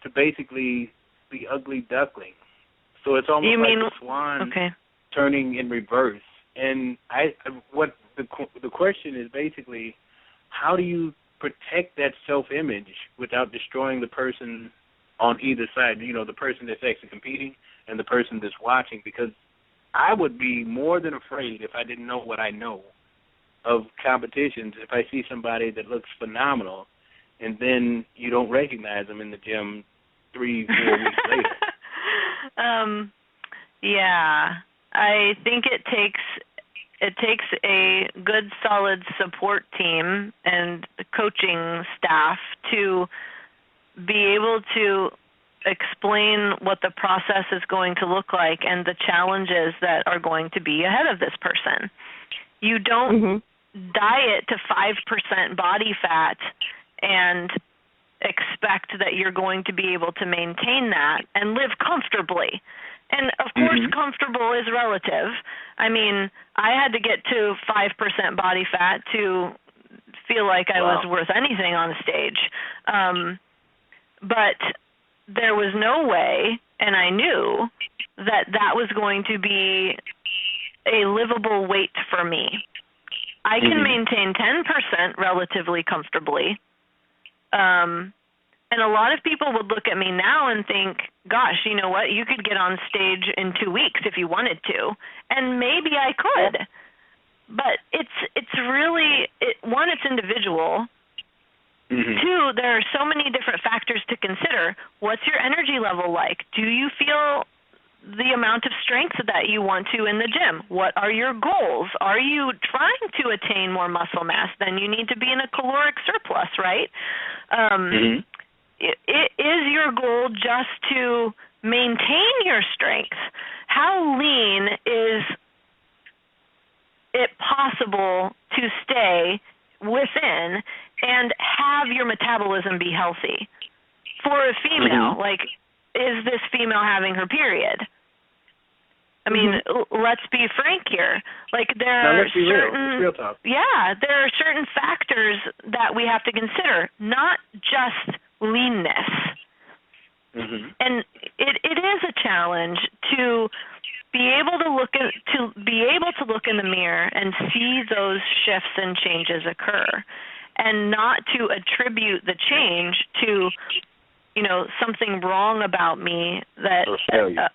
to basically the ugly duckling. So it's almost like the swan turning in reverse. And what the question is basically, how do you protect that self-image without destroying the person on either side, the person that's actually competing and the person that's watching? Because I would be more than afraid, if I didn't know what I know, of competitions if I see somebody that looks phenomenal and then you don't recognize them in the gym 3-4 weeks later. Yeah, I think it takes a good, solid support team and coaching staff to be able to explain what the process is going to look like and the challenges that are going to be ahead of this person. You don't diet to 5% body fat and expect that you're going to be able to maintain that and live comfortably. And, of course, comfortable is relative. I mean, I had to get to 5% body fat to feel like I was worth anything on stage. But there was no way, and I knew, that was going to be a livable weight for me. I can maintain 10% relatively comfortably. And a lot of people would look at me now and think, gosh, you know what, you could get on stage in 2 weeks if you wanted to. And maybe I could. But it's really, one, it's individual. Two, there are so many different factors to consider. What's your energy level like? Do you feel the amount of strength that you want to in the gym. What are your goals? Are you trying to attain more muscle mass? Then you need to be in a caloric surplus, right? Is your goal just to maintain your strength? How lean is it possible to stay within and have your metabolism be healthy? For a female, like, is this female having her period? I mean, let's be frank here. Like, there are certain real talk. Yeah, there are certain factors that we have to consider, not just leanness. And it is a challenge to be able to look in the mirror and see those shifts and changes occur, and not to attribute the change to, you know, something wrong about me that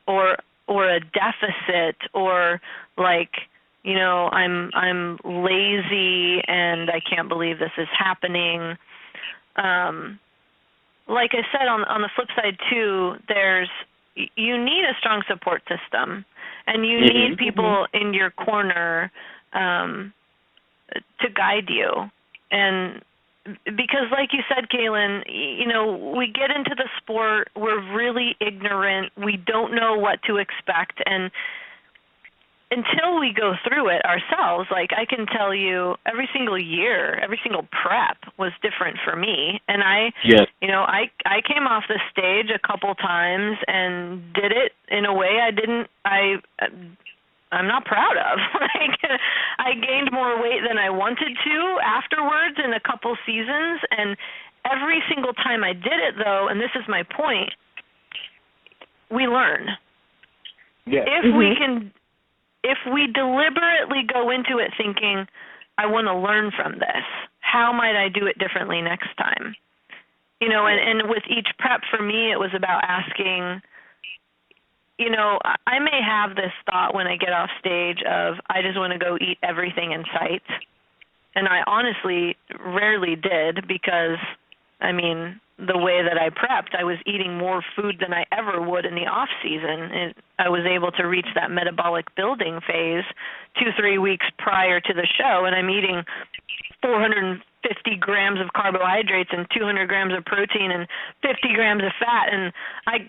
or a deficit, or like, you know, I'm lazy and I can't believe this is happening. Like I said, on the flip side too, you need a strong support system, and you need people in your corner to guide you. And because, like you said, Kaelin, you know, we get into the sport, we're really ignorant, we don't know what to expect, and until we go through it ourselves, like, I can tell you, every single year, every single prep was different for me, and I came off the stage a couple times and did it in a way I'm not proud of. Like, I gained more weight than I wanted to afterwards in a couple seasons, and every single time I did it, though, and this is my point, we learn. Yeah. If we deliberately go into it thinking, I want to learn from this, how might I do it differently next time? You know, and with each prep, for me, it was about asking, you know, I may have this thought when I get off stage of, I just want to go eat everything in sight. And I honestly rarely did, because, I mean, the way that I prepped, I was eating more food than I ever would in the off season. I was able to reach that metabolic building phase 2-3 weeks prior to the show, and I'm eating 450 grams of carbohydrates and 200 grams of protein and 50 grams of fat, and I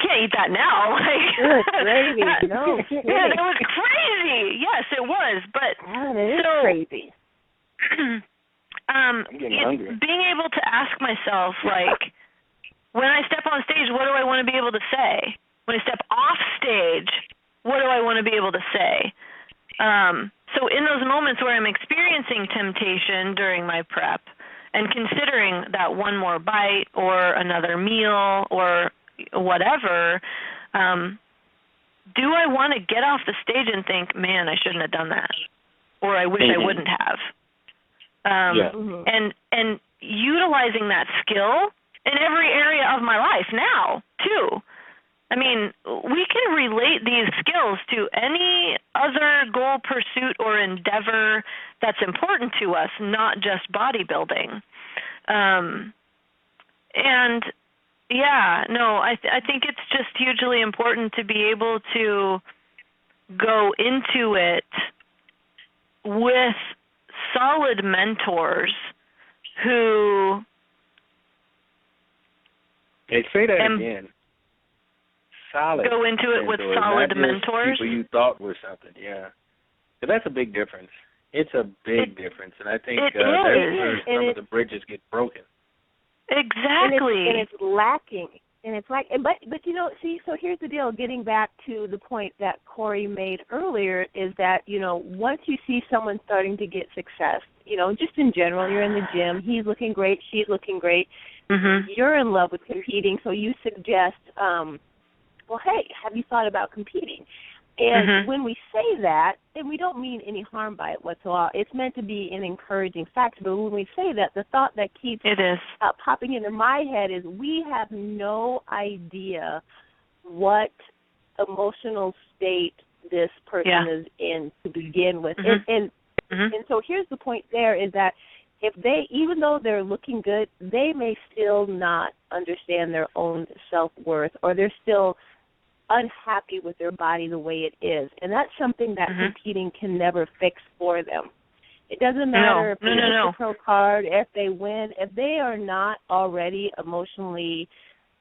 can't eat that now. Good gravy. No kidding. Yeah, that was crazy. Yes, it was. But that is crazy. I'm getting hungry. Being able to ask myself, like, when I step on stage, what do I want to be able to say? When I step off stage, what do I want to be able to say? So in those moments where I'm experiencing temptation during my prep and considering that one more bite or another meal or whatever, do I want to get off the stage and think, man, I shouldn't have done that, or I wish I wouldn't have? And utilizing that skill in every area of my life now, too. I mean, we can relate these skills to any other goal, pursuit, or endeavor that's important to us, not just bodybuilding. And, yeah, no, I think it's just hugely important to be able to go into it with solid mentors who... Hey, say that again. Solid. Go into it with solid mentors. People you thought were something, yeah. So that's a big difference. It's a big difference, and I think that's where some of the bridges get broken. Exactly. And it's lacking. And it's like, but you know, see, so here's the deal. Getting back to the point that Kori made earlier is that, you know, once you see someone starting to get success, you know, just in general, you're in the gym, he's looking great, she's looking great, you're in love with competing, so you suggest, well, hey, have you thought about competing? And when we say that, and we don't mean any harm by it whatsoever, it's meant to be an encouraging factor. But when we say that, the thought that keeps popping into my head is we have no idea what emotional state this person is in to begin with. And so here's the point there is that if they, even though they're looking good, they may still not understand their own self-worth, or they're still unhappy with their body the way it is. And that's something that competing can never fix for them. It doesn't matter if they hit the pro card, if they win, if they are not already emotionally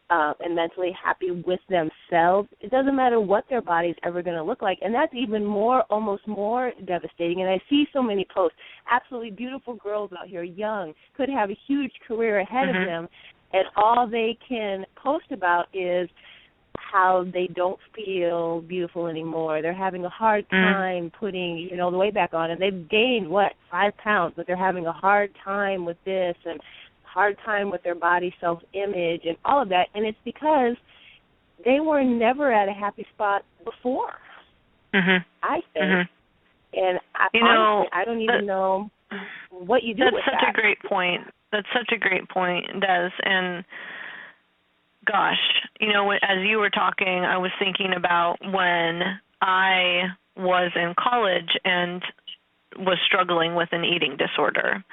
and mentally happy with themselves, it doesn't matter what their body's ever going to look like. And that's even almost more devastating. And I see so many posts, absolutely beautiful girls out here, young, could have a huge career ahead of them, and all they can post about is how they don't feel beautiful anymore. They're having a hard time putting, the weight back on. And they've gained, 5 pounds, but they're having a hard time with this and hard time with their body self-image and all of that. And it's because they were never at a happy spot before, I think. And honestly, I don't even know what you do with that. That's such a great point. That's such a great point, Des. And gosh, as you were talking, I was thinking about when I was in college and was struggling with an eating disorder.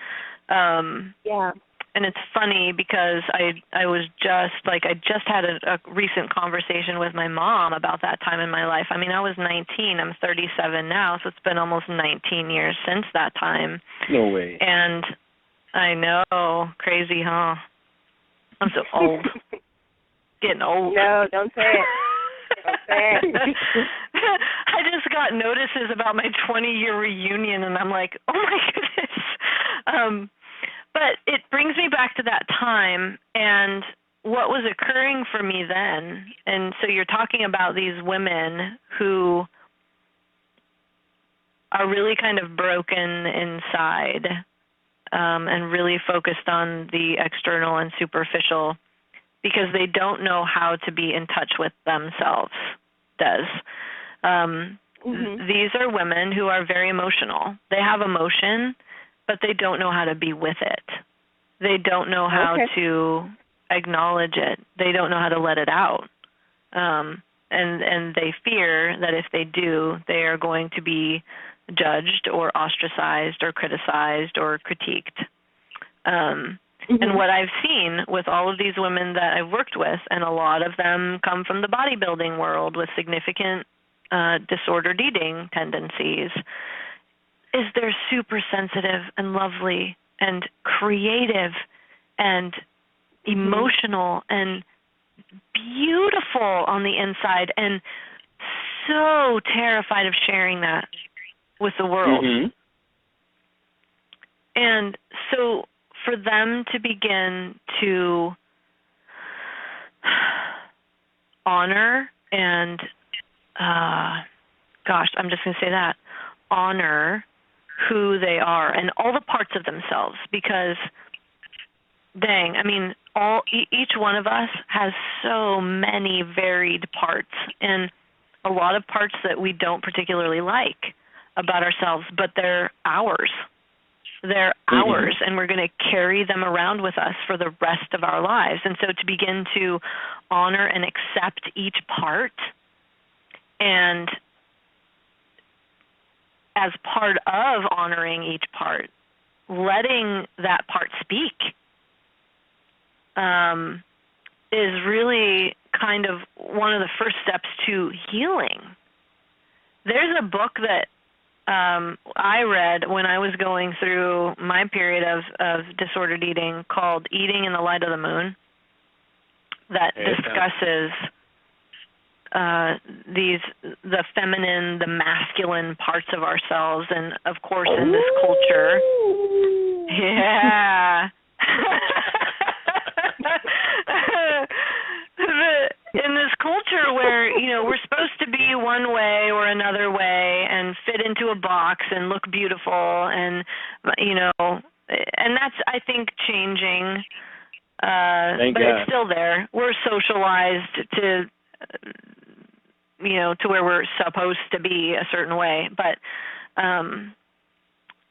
And it's funny because I was just I just had a recent conversation with my mom about that time in my life. I mean, I was 19. I'm 37 now, so it's been almost 19 years since that time. No way. And I know, crazy, huh? I'm so old. Getting old. No, don't say it. Don't say it. I just got notices about my 20-year reunion, and I'm like, oh my goodness. But it brings me back to that time and what was occurring for me then. And so you're talking about these women who are really kind of broken inside and really focused on the external and superficial, because they don't know how to be in touch with themselves, Des. These are women who are very emotional. They have emotion, but they don't know how to be with it. They don't know how to acknowledge it. They don't know how to let it out. And they fear that if they do, they are going to be judged or ostracized or criticized or critiqued. And what I've seen with all of these women that I've worked with, and a lot of them come from the bodybuilding world with significant disordered eating tendencies, is they're super sensitive and lovely and creative and emotional and beautiful on the inside, and so terrified of sharing that with the world. And so for them to begin to honor and, I'm just going to say that, honor who they are and all the parts of themselves, because, dang, I mean, each one of us has so many varied parts, and a lot of parts that we don't particularly like about ourselves, but they're ours. They're ours, and we're going to carry them around with us for the rest of our lives. And so to begin to honor and accept each part, and as part of honoring each part, letting that part speak is really kind of one of the first steps to healing. There's a book that I read when I was going through my period of disordered eating called Eating in the Light of the Moon, that discusses the feminine, the masculine parts of ourselves, and of course in this culture, in this culture where, we're supposed to be one way or another way and fit into a box and look beautiful, and, and that's, I think, changing, but it's still there. We're socialized to, to where we're supposed to be a certain way, but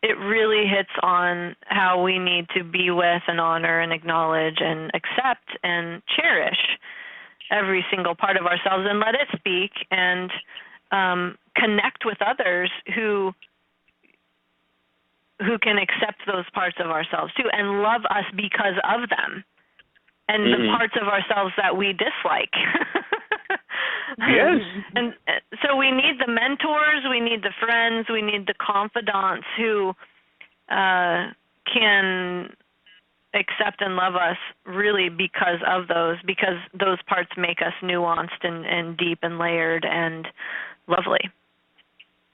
it really hits on how we need to be with and honor and acknowledge and accept and cherish every single part of ourselves and let it speak, and connect with others who can accept those parts of ourselves too and love us because of them, and the parts of ourselves that we dislike. Yes. And so we need the mentors, we need the friends, we need the confidants who can accept and love us really because those parts make us nuanced and deep and layered and lovely.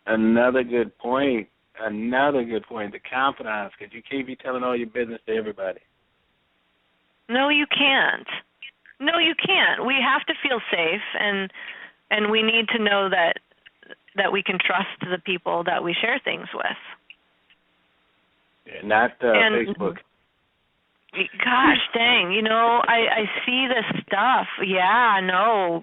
Another good point. The confidence, because you can't be telling all your business to everybody. No, you can't. We have to feel safe, and we need to know that we can trust the people that we share things with. Yeah, not Facebook. Gosh dang, I see this stuff. Yeah, no.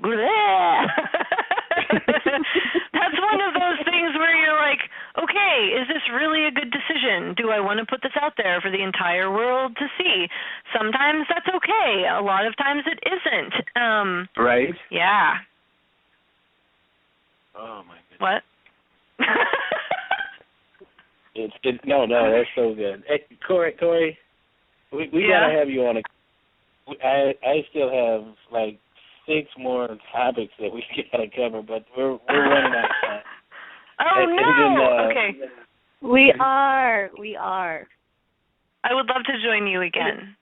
That's one of those things where you're like, okay, is this really a good decision? Do I want to put this out there for the entire world to see? Sometimes that's okay. A lot of times it isn't. Right? Yeah. Oh, my goodness. What? No, that's so good. Hey, Kori, we gotta have you on I still have like 6 more topics that we gotta cover, but we're running out of time. Oh, no. Okay. We are. I would love to join you again.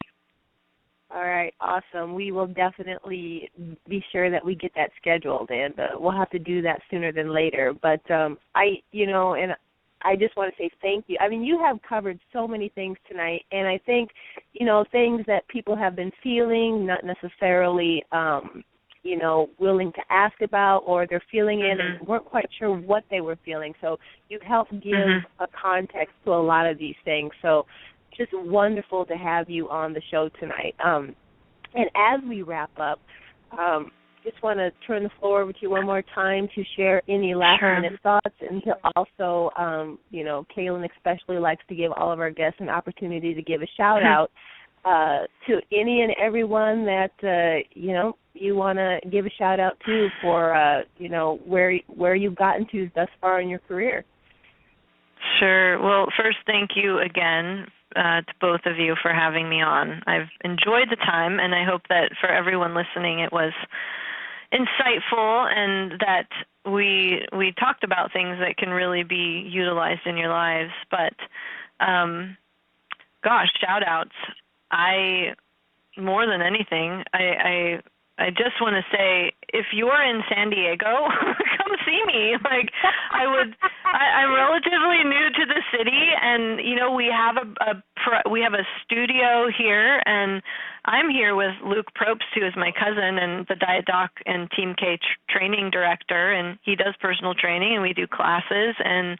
All right, awesome. We will definitely be sure that we get that scheduled, and we'll have to do that sooner than later. But I just want to say thank you. I mean, you have covered so many things tonight, and I think, things that people have been feeling, not necessarily, willing to ask about, or they're feeling it and weren't quite sure what they were feeling. So you've helped give a context to a lot of these things. So just wonderful to have you on the show tonight. And as we wrap up, just want to turn the floor over to you one more time to share any last-minute thoughts, and to also, Kaelin especially likes to give all of our guests an opportunity to give a shout-out to any and everyone that, you want to give a shout-out to for, where you've gotten to thus far in your career. Sure. Well, first, thank you again to both of you for having me on. I've enjoyed the time, and I hope that for everyone listening it was insightful and that we talked about things that can really be utilized in your lives. But, shout outs. More than anything, I just want to say, if you're in San Diego, come see me. I'm relatively new to the city, and we have a studio here, and I'm here with Luke Propst, who is my cousin and the Diet Doc and Team K training director, and he does personal training, and we do classes, and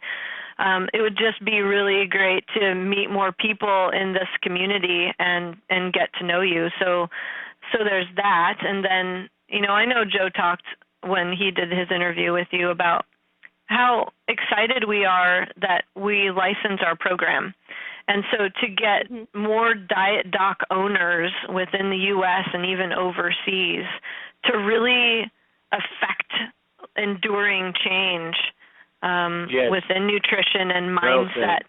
it would just be really great to meet more people in this community and get to know you. So there's that. And then, I know Joe talked when he did his interview with you about how excited we are that we license our program. And so to get more Diet Doc owners within the U.S. and even overseas to really affect enduring change within nutrition and mindset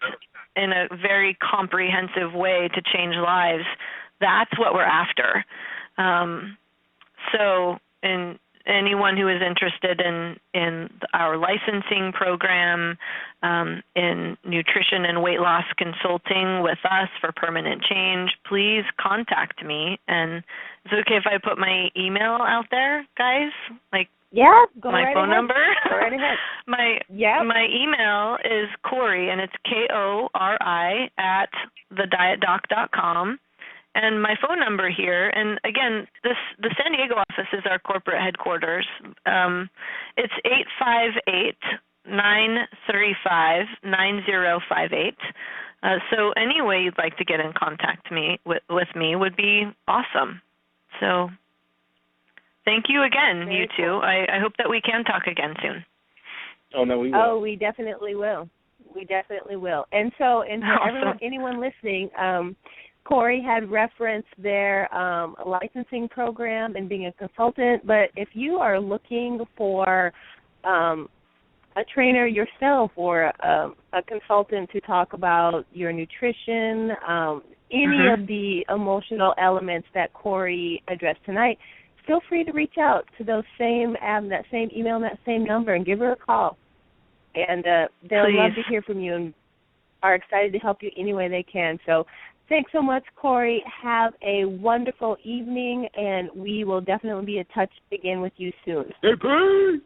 in a very comprehensive way to change lives, that's what we're after. And anyone who is interested in our licensing program, in nutrition and weight loss consulting with us for permanent change, please contact me. And is it okay if I put my email out there, guys? Go my right phone ahead. number? Go right ahead. My email is Kori, and it's KORI at thedietdoc.com. And my phone number here, and again, the San Diego office is our corporate headquarters. It's 858-935-9058. So any way you'd like to get in contact with me would be awesome. So thank you again, you two. I hope that we can talk again soon. Oh, no, we will. Oh, we definitely will. And so, for anyone listening, Kori had referenced their licensing program and being a consultant, but if you are looking for a trainer yourself or a consultant to talk about your nutrition, any of the emotional elements that Kori addressed tonight, feel free to reach out to that same email and that same number and give her a call. And they'll Please. love to hear from you and are excited to help you any way they can. So thanks so much, Kori. Have a wonderful evening, and we will definitely be in touch again with you soon. Hey, Kori!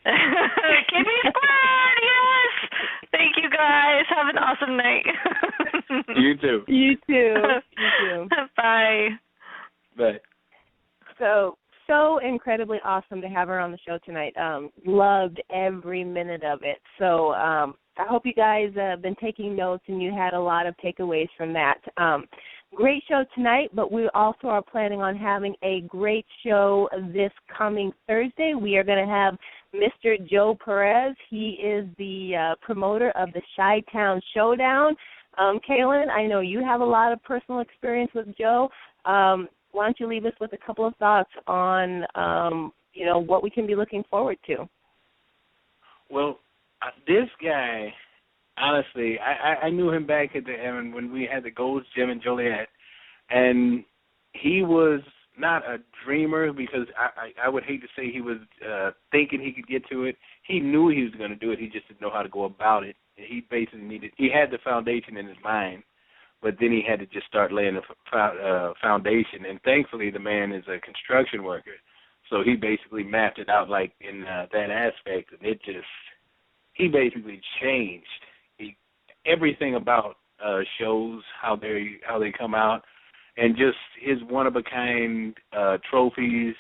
Give me squad, yes! Thank you, guys. Have an awesome night. You too. You too. You too. Bye. Bye. So incredibly awesome to have her on the show tonight. Loved every minute of it. So I hope you guys have been taking notes and you had a lot of takeaways from that. Great show tonight, but we also are planning on having a great show this coming Thursday. We are going to have Mr. Joe Perez. He is the promoter of the Chi-Town Showdown. Kaelin, I know you have a lot of personal experience with Joe. Why don't you leave us with a couple of thoughts on, what we can be looking forward to? Well, this guy, honestly, I knew him back at when we had the Gold's Gym in Joliet, and he was not a dreamer because I would hate to say he was thinking he could get to it. He knew he was going to do it. He just didn't know how to go about it. He basically he had the foundation in his mind, but then he had to just start laying the foundation. And thankfully, the man is a construction worker, so he basically mapped it out like in that aspect, and he basically changed everything about shows, how they come out, and just his one-of-a-kind trophies,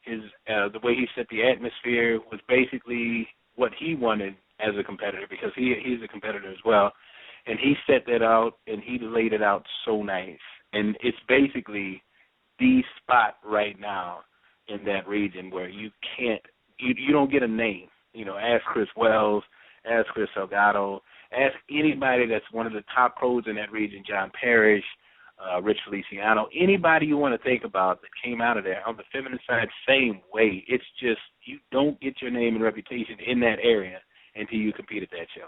the way he set the atmosphere was basically what he wanted as a competitor, because he's a competitor as well. And he set that out, and he laid it out so nice. And it's basically the spot right now in that region where you don't get a name. Ask Chris Wells, ask Chris Salgado, ask anybody that's one of the top pros in that region, John Parrish, Rich Feliciano, anybody you want to think about that came out of there. On the feminine side, same way. It's just you don't get your name and reputation in that area until you compete at that show.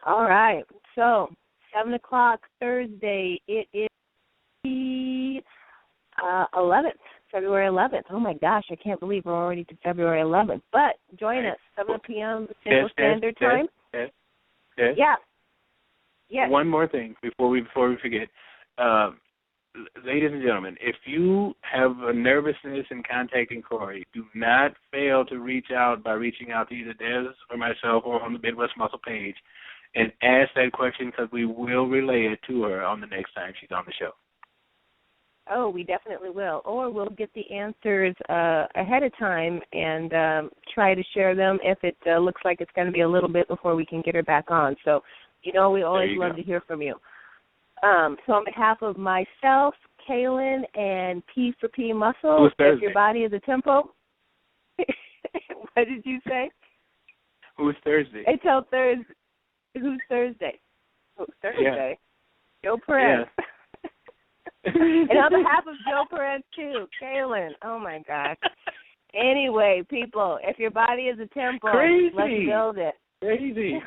All right. So 7 o'clock Thursday. It is the 11th, February 11th. Oh, my gosh, I can't believe we're already to February 11th. But join us, 7 p.m. Central Standard Time. Yeah. Yes. One more thing before we forget. Ladies and gentlemen, if you have a nervousness in contacting Kori, do not fail to reach out by reaching out to either Des or myself or on the Midwest Muscle page and ask that question, because we will relay it to her on the next time she's on the show. Oh, we definitely will. Or we'll get the answers ahead of time and try to share them if it looks like it's going to be a little bit before we can get her back on. So, we always love to hear from you. So on behalf of myself, Kaelin, and P4P Muscle, if your body is a tempo. What did you say? Who's Thursday? Until Thursday. Who's Thursday? Oh, Thursday. Yeah. Joe Perez. Yeah. And on behalf of Joe Perez, too, Kaelin. Oh, my gosh. Anyway, people, if your body is a tempo, let's build it. Crazy.